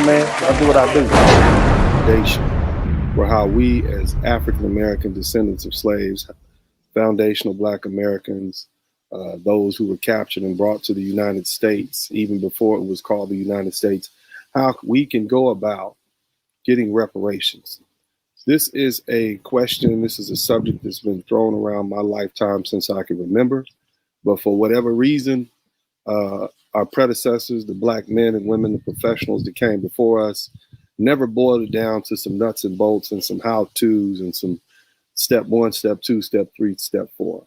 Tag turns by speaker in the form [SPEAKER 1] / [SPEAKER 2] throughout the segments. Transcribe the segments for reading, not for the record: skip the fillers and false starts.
[SPEAKER 1] man. I do what I do.
[SPEAKER 2] Foundation for how we, as African American descendants of slaves, foundational Black Americans, those who were captured and brought to the United States, even before it was called the United States, how we can go about getting reparations. This is a question, this is a subject that's been thrown around my lifetime since I can remember. But for whatever reason, our predecessors, the Black men and women, the professionals that came before us, never boiled it down to some nuts and bolts and some how-tos and some step 1, step 2, step 3, step 4.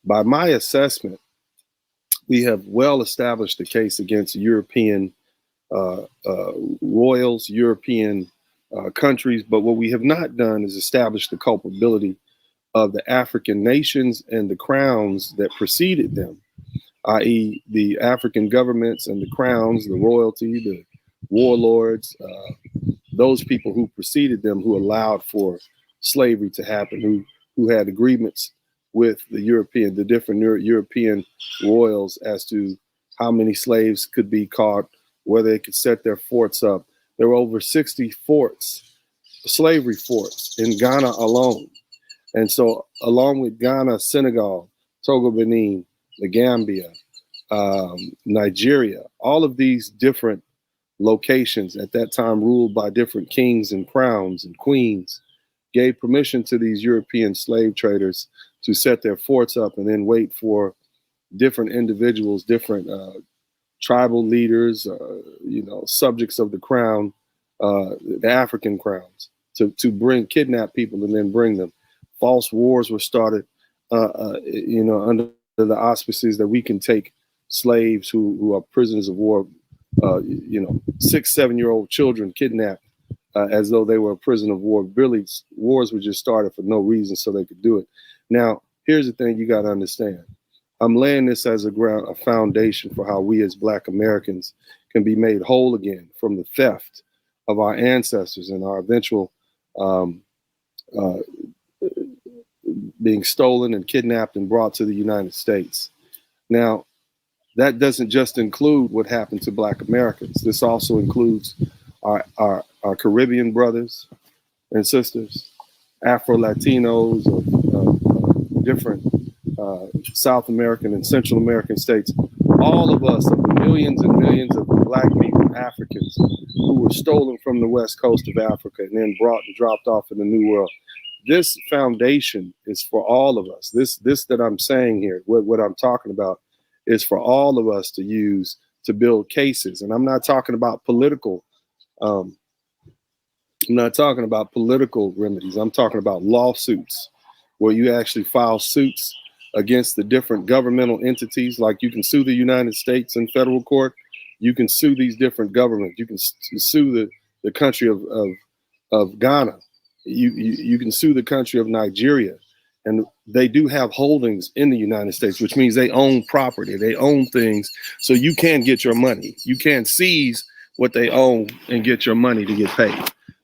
[SPEAKER 2] By my assessment, we have well established the case against European royals, European countries, but what we have not done is establish the culpability of the African nations and the crowns that preceded them, i.e. the African governments and the crowns, the royalty, the warlords, those people who preceded them, who allowed for slavery to happen, who had agreements with the different European royals as to how many slaves could be caught, where they could set their forts up. There were over 60 forts, slavery forts in Ghana alone. And so along with Ghana, Senegal, Togo, Benin, the Gambia, Nigeria, all of these different locations at that time ruled by different kings and crowns and queens gave permission to these European slave traders to set their forts up and then wait for different individuals, different tribal leaders, subjects of the crown, the African crowns, to kidnap people and then bring them. False wars were started, under the auspices that we can take slaves who are prisoners of war, 6-7-year-old children kidnapped as though they were a prisoner of war. Really, wars were just started for no reason so they could do it. Now, here's the thing you got to understand. I'm laying this as a foundation for how we as Black Americans can be made whole again from the theft of our ancestors and our eventual being stolen and kidnapped and brought to the United States. Now, that doesn't just include what happened to Black Americans. This also includes our Caribbean brothers and sisters, Afro-Latinos of different South American and Central American states. All of us, of the millions and millions of Black people, Africans, who were stolen from the west coast of Africa and then brought and dropped off in the New World. This foundation is for all of us. This that I'm saying here, what I'm talking about, is for all of us to use to build cases. And I'm not talking about political. I'm not talking about political remedies. I'm talking about lawsuits where you actually file suits against the different governmental entities. Like you can sue the United States in federal court. You can sue these different governments. You can sue the country of Ghana. You can sue the country of Nigeria. And they do have holdings in the United States, which means they own property, they own things. So you can get your money. You can seize what they own and get your money to get paid.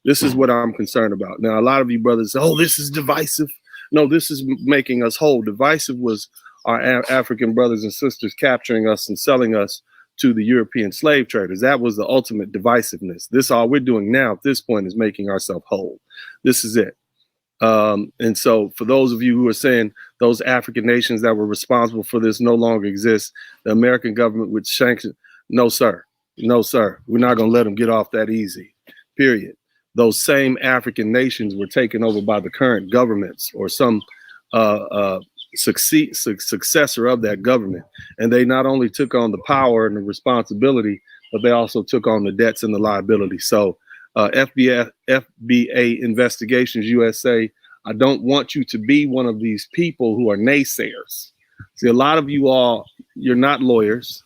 [SPEAKER 2] This is what I'm concerned about. Now, a lot of you brothers say, oh, this is divisive. No, this is making us whole. Divisive was our African brothers and sisters capturing us and selling us to the European slave traders. That was the ultimate divisiveness. This, all we're doing now at this point, is making ourselves whole. This is it. And so for those of you who are saying those African nations that were responsible for this no longer exist, the American government would sanction. No, sir. No, sir. We're not going to let them get off that easy, period. Those same African nations were taken over by the current governments or some successor of that government. And they not only took on the power and the responsibility, but they also took on the debts and the liability. So FBA Investigations USA, I don't want you to be one of these people who are naysayers. See, a lot of you all, you're not lawyers.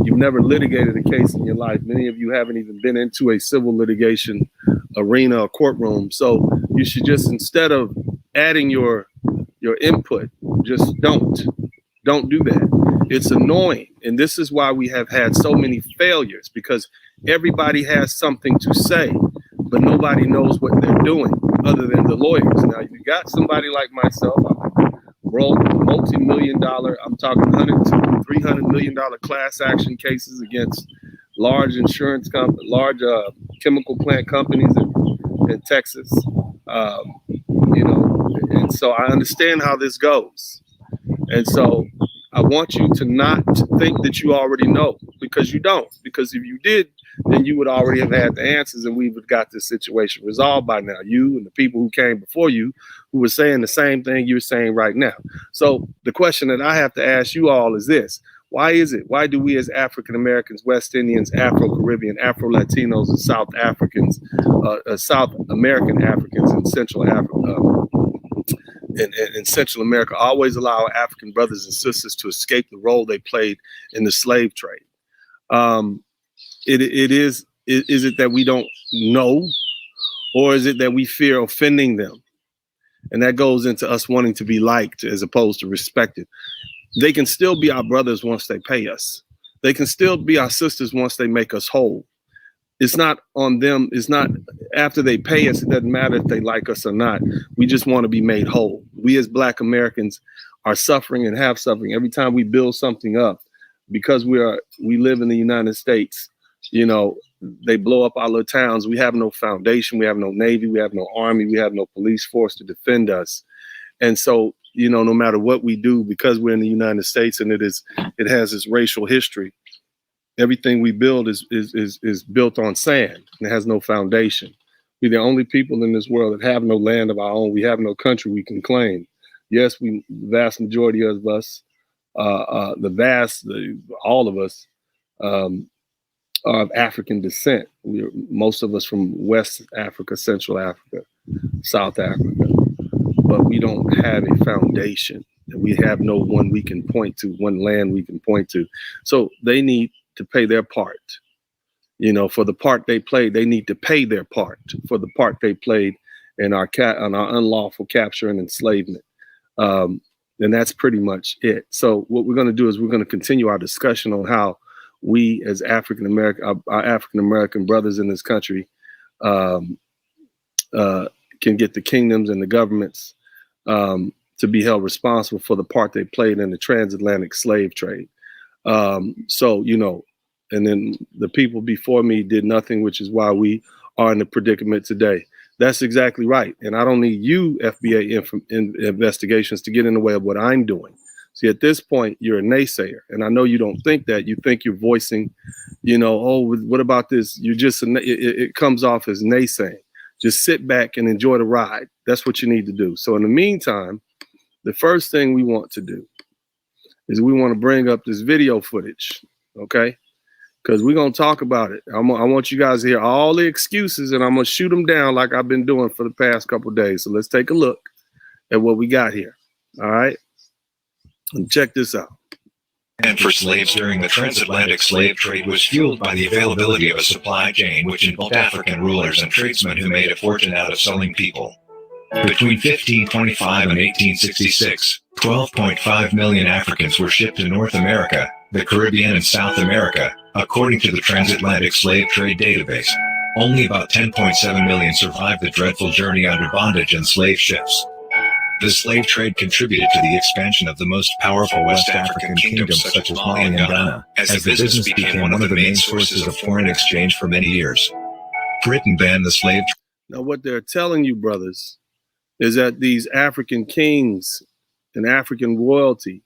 [SPEAKER 2] You've never litigated a case in your life. Many of you haven't even been into a civil litigation arena or courtroom. So you should just, instead of adding your input, just don't do that. It's annoying. And this is why we have had so many failures, because everybody has something to say, but nobody knows what they're doing other than the lawyers. Now, you got somebody like myself, broke multi-million-dollar, I'm talking $100 to $300 million class action cases against large insurance companies, large chemical plant companies in Texas. You know, and so I understand how this goes. And so I want you to not think that you already know, because you don't. Because if you did, then you would already have had the answers and we would have got this situation resolved by now. You and the people who came before you who were saying the same thing you're saying right now. So the question that I have to ask you all is this. Why is it? Why do we as African Americans, West Indians, Afro-Caribbean, Afro-Latinos, and South Africans, South American Africans and Central Africa, in Central America always allow African brothers and sisters to escape the role they played in the slave trade? Is it that we don't know, or is it that we fear offending them? And that goes into us wanting to be liked as opposed to respected. They can still be our brothers once they pay us. They can still be our sisters once they make us whole. It's not on them. It's not after they pay us. It doesn't matter if they like us or not. We just want to be made whole. We as Black Americans are suffering and have suffering every time we build something up, because we live in the United States. You know, they blow up our little towns. We have no foundation. We have no Navy. We have no Army. We have no police force to defend us. And so, you know, no matter what we do, because we're in the United States and it has this racial history, everything we build is built on sand and it has no foundation. We're the only people in this world that have no land of our own. We have no country we can claim. Yes, the vast majority of us, all of us, are of African descent. Most of us from West Africa, Central Africa, South Africa, but we don't have a foundation. And we have no one we can point to, one land we can point to. So they need to pay their part. You know, for the part they played, they need to pay their part for the part they played in our unlawful capture and enslavement. And that's pretty much it. So what we're going to do is we're going to continue our discussion on how we as African American, our African American brothers in this country, can get the kingdoms and the governments to be held responsible for the part they played in the transatlantic slave trade. So, you know, and then the people before me did nothing, which is why we are in the predicament today. That's exactly right. And I don't need you, FBA investigations, to get in the way of what I'm doing. See, at this point, you're a naysayer. And I know you don't think that. You think you're voicing, you know, oh, what about this? You're just, it comes off as naysaying. Just sit back and enjoy the ride. That's what you need to do. So in the meantime, the first thing we want to do is we want to bring up this video footage, okay? Because we're going to talk about it. I want you guys to hear all the excuses, and I'm going to shoot them down like I've been doing for the past couple of days. So let's take a look at what we got here, all right? And check this out.
[SPEAKER 1] And for slaves during the transatlantic slave trade was fueled by the availability of a supply chain which involved African rulers and tradesmen who made a fortune out of selling people. Between 1525 and 1866, 12.5 million Africans were shipped to North America, the Caribbean, and South America, according to the Transatlantic Slave Trade Database. Only about 10.7 million survived the dreadful journey under bondage and slave ships. The slave trade contributed to the expansion of the most powerful West African kingdoms such as Mali and Ghana, as the business became one of the main sources of foreign exchange for many years. Britain banned the slave trade.
[SPEAKER 2] Now, what they're telling you, brothers, is that these African kings and African royalty,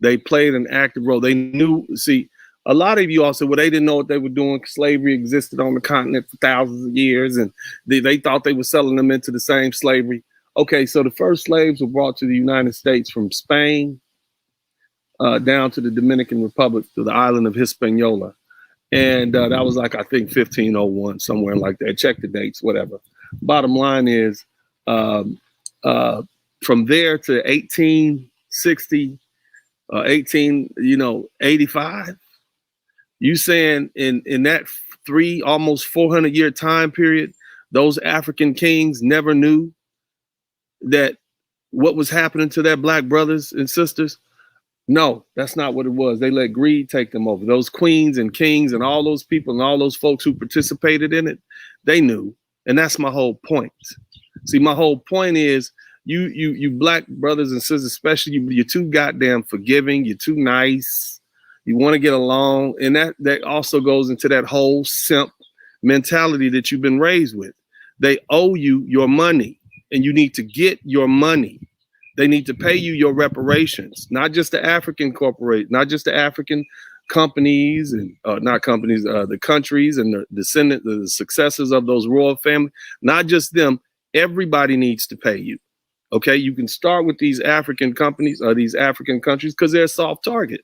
[SPEAKER 2] they played an active role. They knew, see, a lot of you all said, well, they didn't know what they were doing. Slavery existed on the continent for thousands of years, and they thought they were selling them into the same slavery. Okay, so the first slaves were brought to the United States from Spain down to the Dominican Republic, to the island of Hispaniola. And that was like, I think, 1501, somewhere like that. Check the dates, whatever. Bottom line is, from there to 1860, 85, you saying in that almost 400 year time period, those African kings never knew that what was happening to their Black brothers and sisters? No, that's not what it was. They let greed take them over. Those queens and kings and all those people and all those folks who participated in it, they knew. And that's my whole point. See, my whole point is you Black brothers and sisters, especially you're too goddamn forgiving. You're too nice. You want to get along. And that also goes into that whole simp mentality that you've been raised with. They owe you your money, and you need to get your money. They need to pay you your reparations, not just the African corporate, not just the African companies and not companies, the countries and the descendants, the successors of those royal families, not just them. Everybody needs to pay you. Okay, you can start with these African companies or these African countries because they're a soft target.